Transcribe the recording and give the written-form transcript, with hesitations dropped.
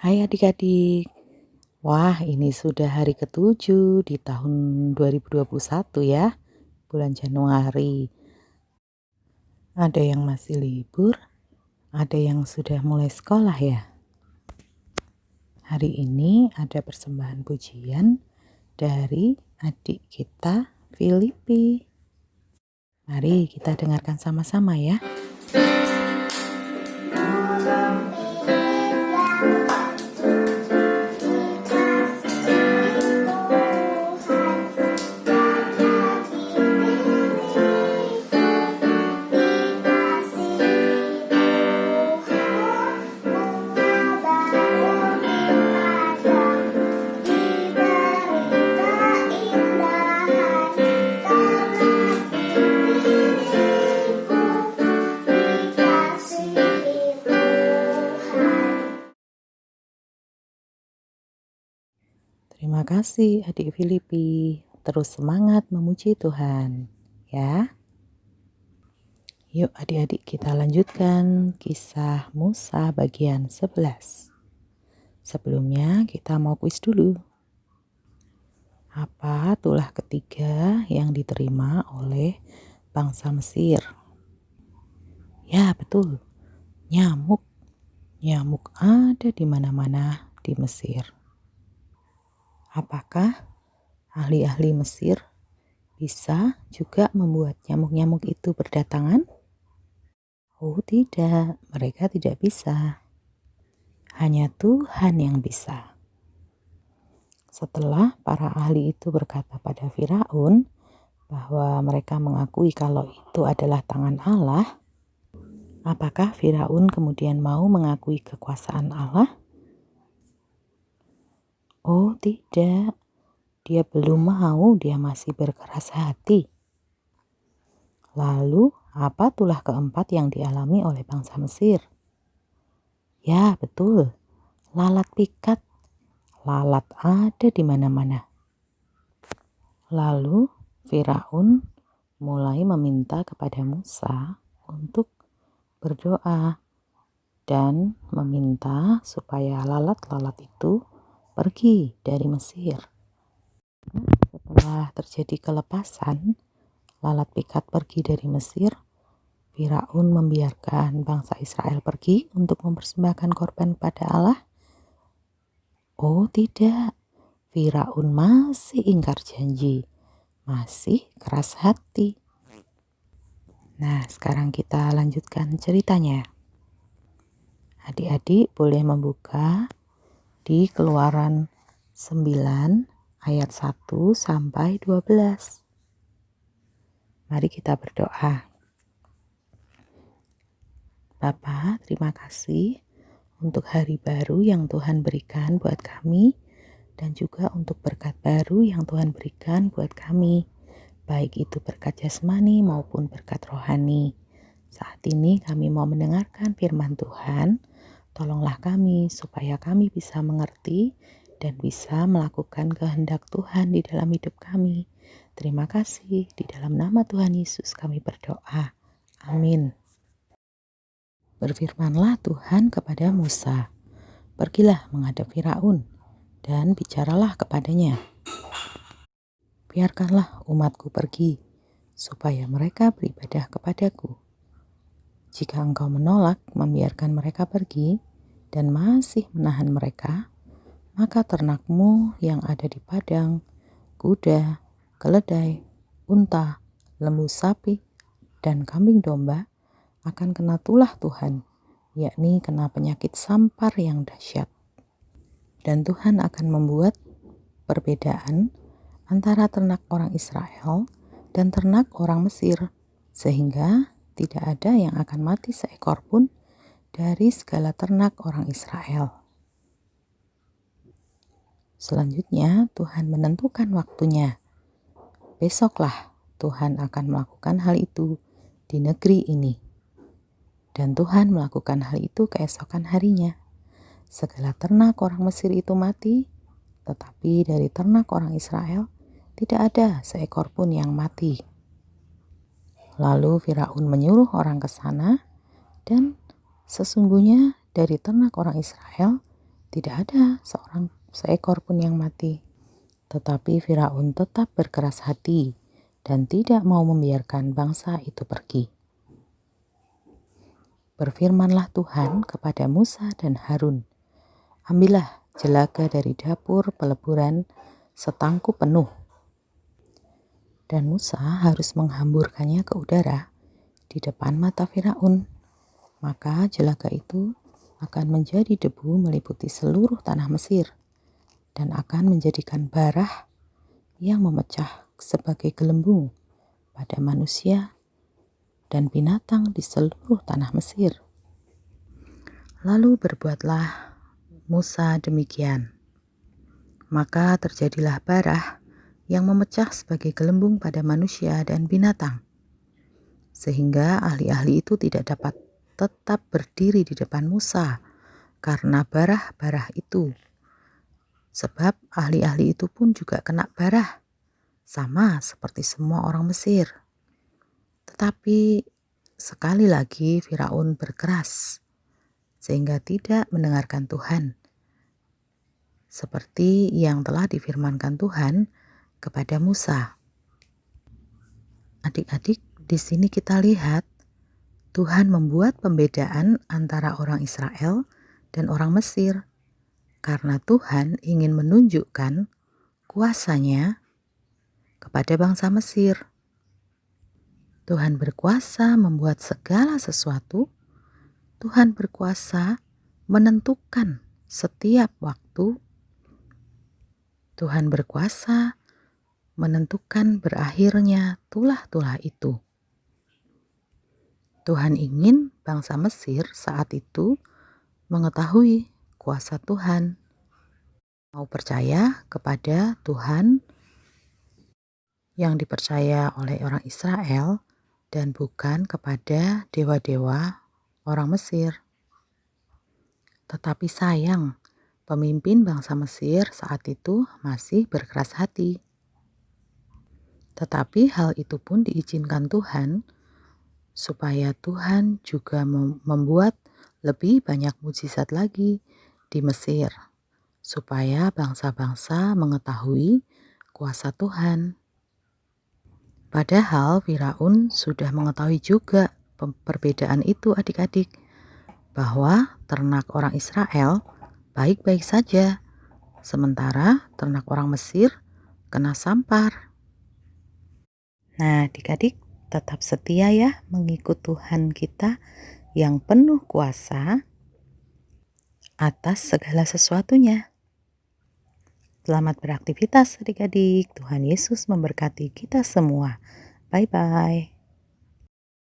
Hai adik-adik. Wah, ini sudah hari ke-7 di tahun 2021 ya, bulan Januari. Ada yang masih libur, ada yang sudah mulai sekolah ya. Hari ini ada persembahan pujian dari adik kita, Filipi. Mari kita dengarkan sama-sama ya. Terima kasih adik Filipi. Terus semangat memuji Tuhan ya. Yuk adik-adik kita lanjutkan kisah Musa bagian 11. Sebelumnya kita mau kuis dulu. Apa tulah ketiga yang diterima oleh bangsa Mesir? Ya betul, nyamuk. Nyamuk ada di mana-mana di Mesir. Apakah ahli-ahli Mesir bisa juga membuat nyamuk-nyamuk itu berdatangan? Oh tidak, mereka tidak bisa. Hanya Tuhan yang bisa. Setelah para ahli itu berkata pada Firaun bahwa mereka mengakui kalau itu adalah tangan Allah, apakah Firaun kemudian mau mengakui kekuasaan Allah? Oh tidak, dia belum mau, dia masih berkeras hati. Lalu apa tulah keempat yang dialami oleh bangsa Mesir? Ya betul, lalat pikat. Lalat ada di mana-mana. Lalu Firaun mulai meminta kepada Musa untuk berdoa dan meminta supaya lalat-lalat itu pergi dari Mesir. Setelah terjadi kelepasan, lalat pikat pergi dari Mesir. Firaun membiarkan bangsa Israel pergi untuk mempersembahkan korban pada Allah. Oh tidak, Firaun masih ingkar janji, masih keras hati. Nah, sekarang kita lanjutkan ceritanya. Adik-adik boleh membuka di Keluaran 9 ayat 1 sampai 12. Mari kita berdoa. Bapa, terima kasih untuk hari baru yang Tuhan berikan buat kami dan juga untuk berkat baru yang Tuhan berikan buat kami, baik itu berkat jasmani maupun berkat rohani. Saat ini kami mau mendengarkan firman Tuhan. Tolonglah kami supaya kami bisa mengerti dan bisa melakukan kehendak Tuhan di dalam hidup kami. Terima kasih, di dalam nama Tuhan Yesus kami berdoa. Amin. Berfirmanlah Tuhan kepada Musa, "Pergilah menghadap Firaun dan bicaralah kepadanya. Biarkanlah umatku pergi, supaya mereka beribadah kepadaku. Jika engkau menolak membiarkan mereka pergi dan masih menahan mereka, maka ternakmu yang ada di padang, kuda, keledai, unta, lembu sapi, dan kambing domba akan kena tulah Tuhan, yakni kena penyakit sampar yang dahsyat. Dan Tuhan akan membuat perbedaan antara ternak orang Israel dan ternak orang Mesir, sehingga tidak ada yang akan mati seekor pun dari segala ternak orang Israel." Selanjutnya Tuhan menentukan waktunya. Besoklah Tuhan akan melakukan hal itu di negeri ini. Dan Tuhan melakukan hal itu keesokan harinya. Segala ternak orang Mesir itu mati, tetapi dari ternak orang Israel tidak ada seekor pun yang mati. Lalu Firaun menyuruh orang ke sana, dan sesungguhnya dari ternak orang Israel Tidak ada seekor pun yang mati. Tetapi Firaun tetap berkeras hati dan tidak mau membiarkan bangsa itu pergi. Berfirmanlah Tuhan kepada Musa dan Harun, "Ambillah jelaga dari dapur peleburan setangkup penuh." Dan Musa harus menghamburkannya ke udara di depan mata Firaun. Maka jelaga itu akan menjadi debu meliputi seluruh tanah Mesir dan akan menjadikan barah yang memecah sebagai gelembung pada manusia dan binatang di seluruh tanah Mesir. Lalu berbuatlah Musa demikian. Maka terjadilah barah yang memecah sebagai gelembung pada manusia dan binatang, sehingga ahli-ahli itu tidak dapat tetap berdiri di depan Musa karena barah-barah itu. Sebab ahli-ahli itu pun juga kena barah, sama seperti semua orang Mesir. Tetapi sekali lagi Firaun berkeras, sehingga tidak mendengarkan Tuhan, seperti yang telah difirmankan Tuhan kepada Musa. Adik-adik, di sini kita lihat Tuhan membuat pembedaan antara orang Israel dan orang Mesir, karena Tuhan ingin menunjukkan kuasanya kepada bangsa Mesir. Tuhan berkuasa membuat segala sesuatu. Tuhan berkuasa menentukan setiap waktu. Tuhan berkuasa menentukan berakhirnya tulah-tulah itu. Tuhan ingin bangsa Mesir saat itu mengetahui kuasa Tuhan, mau percaya kepada Tuhan yang dipercaya oleh orang Israel dan bukan kepada dewa-dewa orang Mesir. Tetapi sayang, pemimpin bangsa Mesir saat itu masih berkeras hati. Tetapi hal itu pun diizinkan Tuhan, supaya Tuhan juga membuat lebih banyak mukjizat lagi di Mesir, supaya bangsa-bangsa mengetahui kuasa Tuhan. Padahal Firaun sudah mengetahui juga perbedaan itu adik-adik, bahwa ternak orang Israel baik-baik saja, sementara ternak orang Mesir kena sampar. Nah, adik-adik tetap setia ya mengikut Tuhan kita yang penuh kuasa atas segala sesuatunya. Selamat beraktivitas adik-adik. Tuhan Yesus memberkati kita semua. Bye-bye.